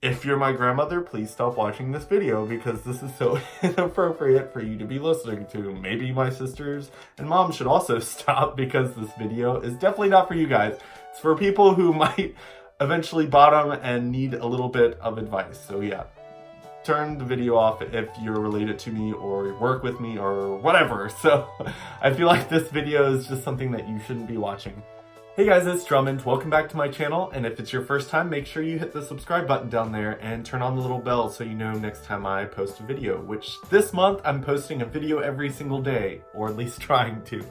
If you're my grandmother, please stop watching this video because this is so inappropriate for you to be listening to. Maybe my sisters and mom should also stop because this video is definitely not for you guys. It's for people who might eventually bottom and need a little bit of advice. So yeah, turn the video off if you're related to me or work with me or whatever. So I feel like this video is just something that you shouldn't be watching. Hey guys, it's Drummond. Welcome back to my channel, and if it's your first time, make sure you hit the subscribe button down there and turn on the little bell so you know next time I post a video, which this month I'm posting a video every single day, or at least trying to.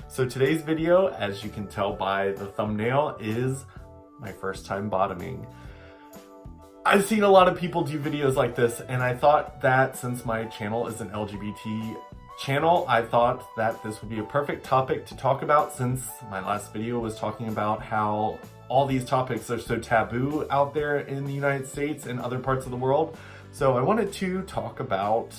So today's video, as you can tell by the thumbnail, is my first time bottoming. I've seen a lot of people do videos like this, and I thought that since my channel is an LGBT channel, I thought that this would be a perfect topic to talk about, since my last video was talking about how all these topics are so taboo out there in the United States and other parts of the world. So I wanted to talk about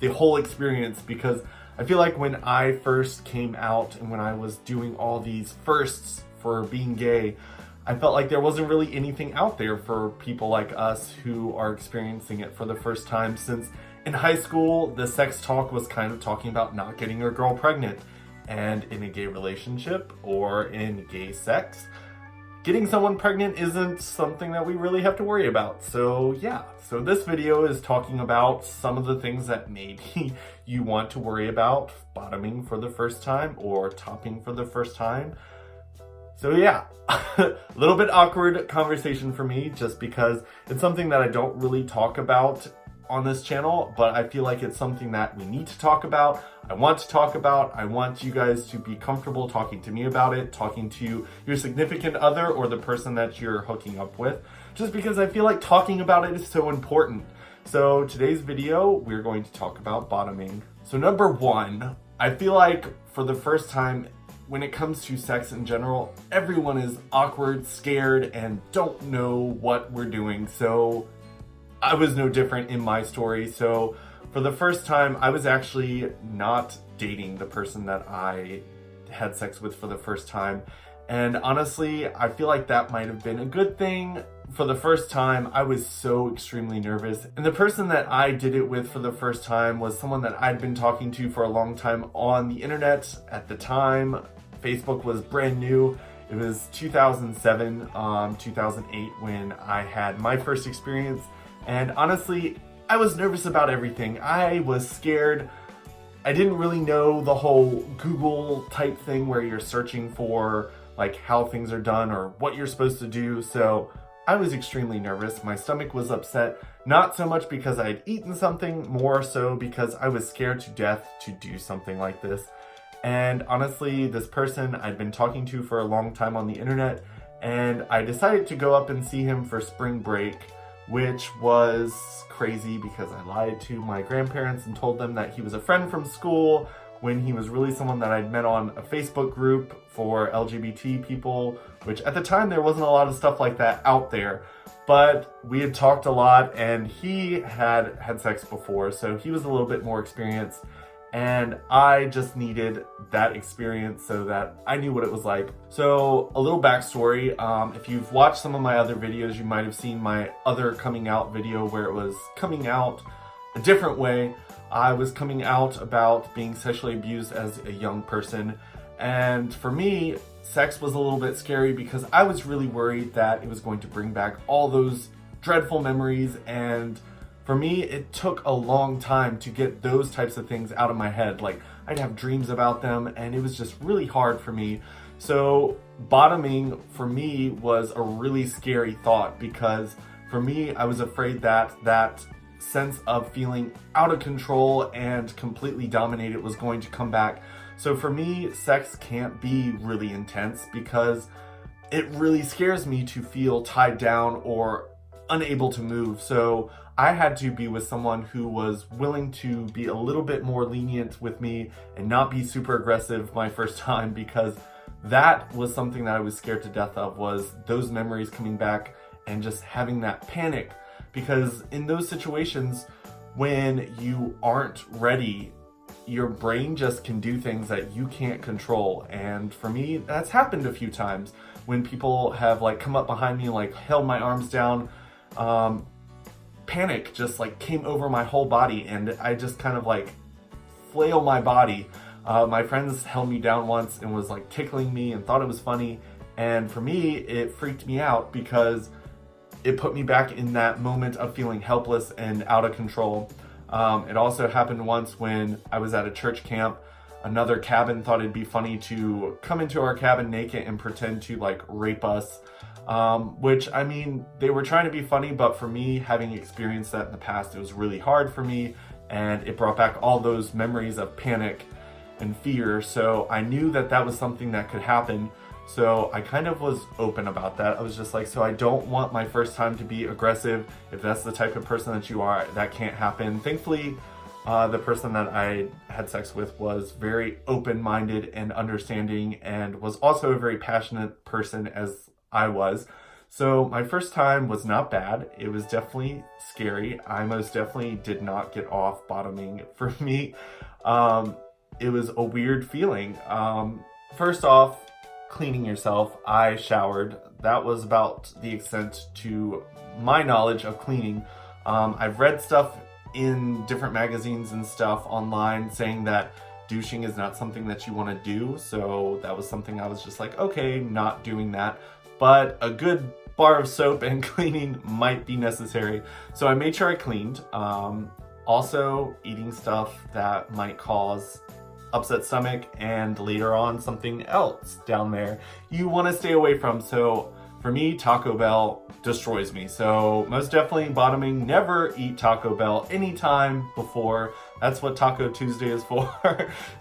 the whole experience, because I feel like when I first came out and when I was doing all these firsts for being gay, I felt like there wasn't really anything out there for people like us who are experiencing it for the first time, since in high school, the sex talk was kind of talking about not getting a girl pregnant. And in a gay relationship or in gay sex, getting someone pregnant isn't something that we really have to worry about. So yeah, so this video is talking about some of the things that maybe you want to worry about bottoming for the first time or topping for the first time. So yeah, a little bit awkward conversation for me, just because it's something that I don't really talk about on this channel, but I feel like it's something that we need to talk about. I want to talk about. I want you guys to be comfortable talking to me about it, talking to your significant other or the person that you're hooking up with, just because I feel like talking about it is so important. So today's video, we're going to talk about bottoming. So number one, I feel like for the first time, when it comes to sex in general, everyone is awkward, scared, and don't know what we're doing. So I was no different in my story. So for the first time, I was actually not dating the person that I had sex with for the first time. And honestly, I feel like that might have been a good thing. For the first time, I was so extremely nervous. And the person that I did it with for the first time was someone that I'd been talking to for a long time on the internet. At the time, Facebook was brand new. It was 2007, 2008 when I had my first experience. And honestly, I was nervous about everything. I was scared. I didn't really know the whole Google type thing where you're searching for like how things are done or what you're supposed to do. So I was extremely nervous. My stomach was upset, not so much because I had eaten something, more so because I was scared to death to do something like this. And honestly, this person I'd been talking to for a long time on the internet, and I decided to go up and see him for spring break, which was crazy because I lied to my grandparents and told them that he was a friend from school when he was really someone that I'd met on a Facebook group for LGBT people, which at the time there wasn't a lot of stuff like that out there. But we had talked a lot, and he had had sex before, so he was a little bit more experienced. And I just needed that experience so that I knew what it was like. So a little backstory, if you've watched some of my other videos, you might have seen my other coming out video where it was coming out a different way. I was coming out about being sexually abused as a young person. And for me, sex was a little bit scary because I was really worried that it was going to bring back all those dreadful memories. And for me, it took a long time to get those types of things out of my head. Like, I'd have dreams about them, and it was just really hard for me. So bottoming for me was a really scary thought, because for me, I was afraid that that sense of feeling out of control and completely dominated was going to come back. So for me, sex can't be really intense because it really scares me to feel tied down or unable to move. So I had to be with someone who was willing to be a little bit more lenient with me and not be super aggressive my first time, because that was something that I was scared to death of, was those memories coming back and just having that panic. Because in those situations, when you aren't ready, your brain just can do things that you can't control. And for me, that's happened a few times when people have like come up behind me, like held my arms down. panic just like came over my whole body, and I just kind of like flail my body. My friends held me down once and was like tickling me and thought it was funny. And for me, it freaked me out because it put me back in that moment of feeling helpless and out of control. It also happened once when I was at a church camp. Another cabin thought it'd be funny to come into our cabin naked and pretend to like rape us. Which, I mean, they were trying to be funny, but for me, having experienced that in the past, it was really hard for me, and it brought back all those memories of panic and fear. So I knew that that was something that could happen. So I kind of was open about that. I was just like, so I don't want my first time to be aggressive. If that's the type of person that you are, that can't happen. Thankfully, the person that I had sex with was very open-minded and understanding, and was also a very passionate person as I was. So my first time was not bad. It was definitely scary. I most definitely did not get off bottoming. For me, it was a weird feeling. First off, cleaning yourself. I showered. That was about the extent to my knowledge of cleaning. I've read stuff in different magazines and stuff online saying that douching is not something that you want to do. So that was something I was just like, okay, not doing that. But a good bar of soap and cleaning might be necessary. So I made sure I cleaned. Also, eating stuff that might cause upset stomach and later on something else down there you want to stay away from. So for me, Taco Bell destroys me. So most definitely bottoming, never eat Taco Bell anytime before. That's what Taco Tuesday is for.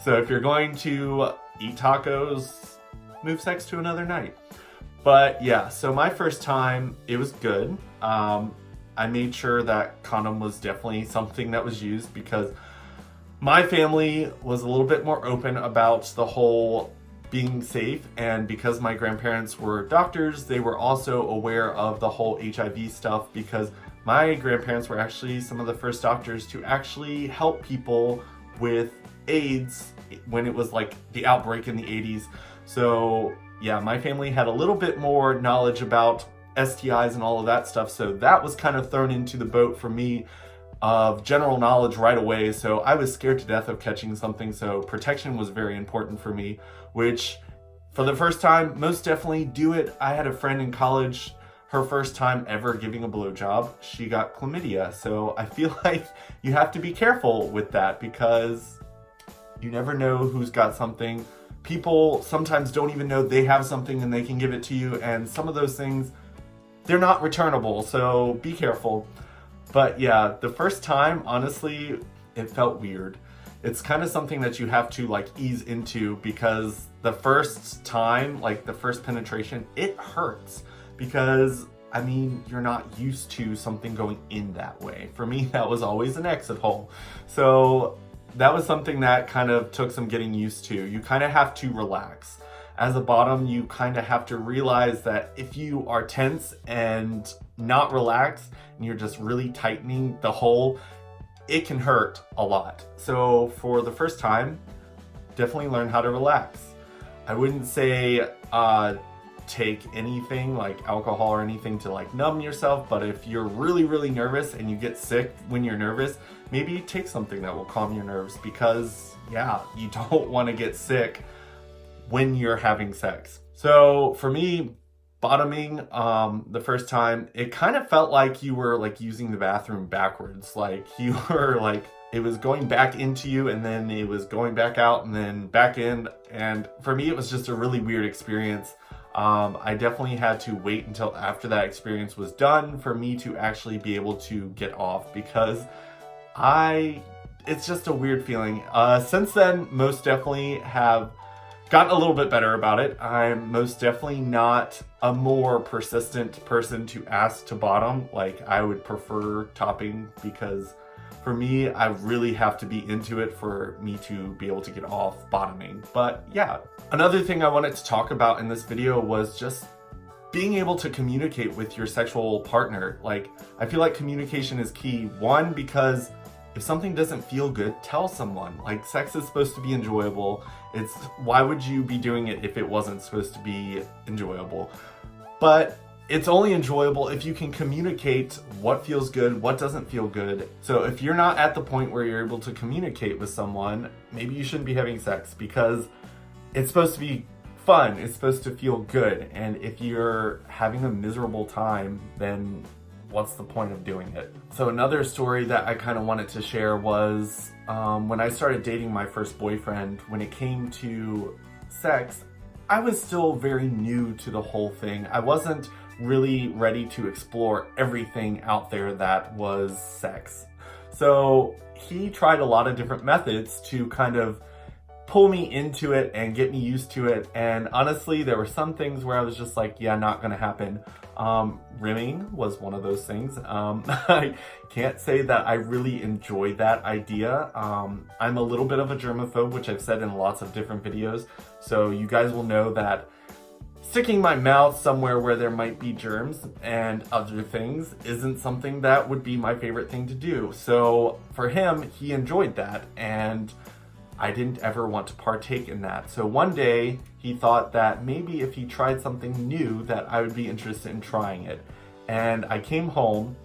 So if you're going to eat tacos, move sex to another night. But yeah, so my first time, it was good. I made sure that condom was definitely something that was used because my family was a little bit more open about the whole being safe, and because my grandparents were doctors, they were also aware of the whole HIV stuff, because my grandparents were actually some of the first doctors to actually help people with AIDS when it was like the outbreak in the 80s. So yeah, my family had a little bit more knowledge about STIs and all of that stuff, so that was kind of thrown into the boat for me of general knowledge right away. So I was scared to death of catching something, so protection was very important for me, which for the first time, most definitely do it. I had a friend in college, her first time ever giving a blowjob, she got chlamydia. So I feel like you have to be careful with that because you never know who's got something. People sometimes don't even know they have something and they can give it to you, and some of those things, they're not returnable, so be careful. But yeah, the first time, honestly, it felt weird. It's kind of something that you have to like ease into, because the first time, like the first penetration, it hurts because, I mean, you're not used to something going in that way. For me, that was always an exit hole. So that was something that kind of took some getting used to. You kind of have to relax. As a bottom, you kind of have to realize that if you are tense and not relaxed and you're just really tightening the hole, it can hurt a lot. So for the first time, definitely learn how to relax. I wouldn't say take anything like alcohol or anything to like numb yourself, but if you're really, really nervous and you get sick when you're nervous, maybe take something that will calm your nerves, because yeah, you don't want to get sick when you're having sex. So for me, bottoming the first time, it kind of felt like you were like using the bathroom backwards. Like you were like, it was going back into you and then it was going back out and then back in. And for me, it was just a really weird experience. I definitely had to wait until after that experience was done for me to actually be able to get off, because it's just a weird feeling. Since then, most definitely have gotten a little bit better about it. I'm most definitely not a more persistent person to ask to bottom. Like, I would prefer topping, because for me, I really have to be into it for me to be able to get off bottoming. But yeah, another thing I wanted to talk about in this video was just being able to communicate with your sexual partner. Like, I feel like communication is key. One, because if something doesn't feel good, tell someone. Like, sex is supposed to be enjoyable. Why would you be doing it if it wasn't supposed to be enjoyable? But it's only enjoyable if you can communicate what feels good, what doesn't feel good. So if you're not at the point where you're able to communicate with someone, maybe you shouldn't be having sex, because it's supposed to be fun, it's supposed to feel good. And if you're having a miserable time, then what's the point of doing it? So another story that I kind of wanted to share was when I started dating my first boyfriend. When it came to sex, I was still very new to the whole thing. I wasn't really ready to explore everything out there that was sex. So he tried a lot of different methods to kind of pull me into it and get me used to it. And honestly, there were some things where I was just like, yeah, not gonna happen. Rimming was one of those things. I can't say that I really enjoyed that idea. I'm a little bit of a germaphobe, which I've said in lots of different videos. So you guys will know that sticking my mouth somewhere where there might be germs and other things isn't something that would be my favorite thing to do. So for him, he enjoyed that, and I didn't ever want to partake in that. So one day he thought that maybe if he tried something new that I would be interested in trying it. And I came home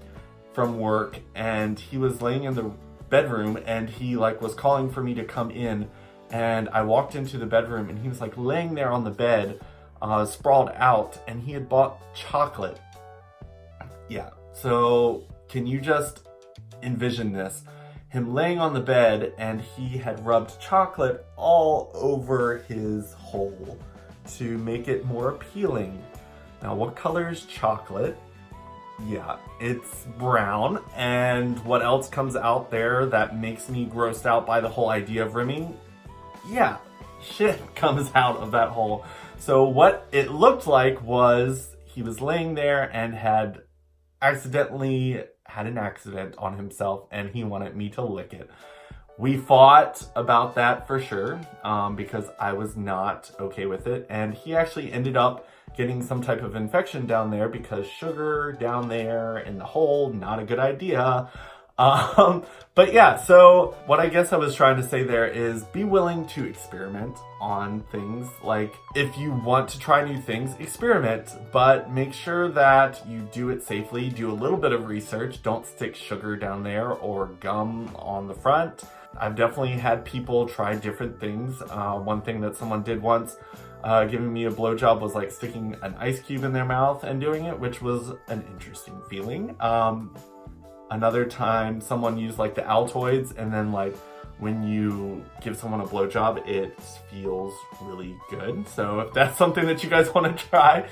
from work and he was laying in the bedroom and he was calling for me to come in. And I walked into the bedroom and he was laying there on the bed, sprawled out, and he had bought chocolate. Yeah, so can you just envision this? Him laying on the bed and he had rubbed chocolate all over his hole to make it more appealing. Now, what color is chocolate? Yeah, it's brown. And what else comes out there that makes me grossed out by the whole idea of rimming? Yeah, shit comes out of that hole. So what it looked like was he was laying there and had accidentally had an accident on himself, and he wanted me to lick it. We fought about that for sure, because I was not okay with it, and he actually ended up getting some type of infection down there because sugar down there in the hole, not a good idea. But yeah, so what I guess I was trying to say there is be willing to experiment on things. If you want to try new things, experiment, but make sure that you do it safely. Do a little bit of research. Don't stick sugar down there or gum on the front. I've definitely had people try different things. One thing that someone did once, giving me a blowjob, was sticking an ice cube in their mouth and doing it, which was an interesting feeling. Another time, someone used the Altoids, and then when you give someone a blowjob, it feels really good. So if that's something that you guys want to try,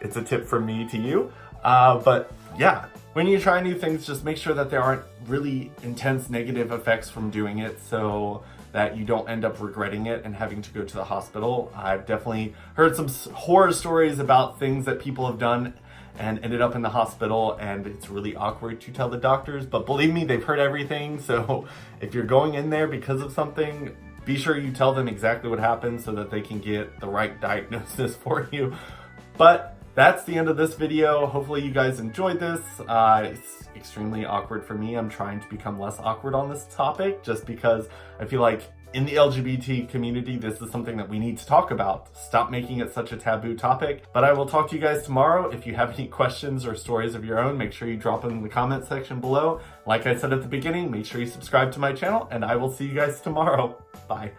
it's a tip from me to you. But yeah, when you try new things, just make sure that there aren't really intense negative effects from doing it, so that you don't end up regretting it and having to go to the hospital. I've definitely heard some horror stories about things that people have done and ended up in the hospital, and it's really awkward to tell the doctors, but believe me, they've heard everything. So if you're going in there because of something, be sure you tell them exactly what happened so that they can get the right diagnosis for you. But that's the end of this video. Hopefully you guys enjoyed this. It's extremely awkward for me. I'm trying to become less awkward on this topic, just because I feel like in the LGBT community, this is something that we need to talk about. Stop making it such a taboo topic. But I will talk to you guys tomorrow. If you have any questions or stories of your own, make sure you drop them in the comment section below. Like I said at the beginning, make sure you subscribe to my channel, and I will see you guys tomorrow. Bye.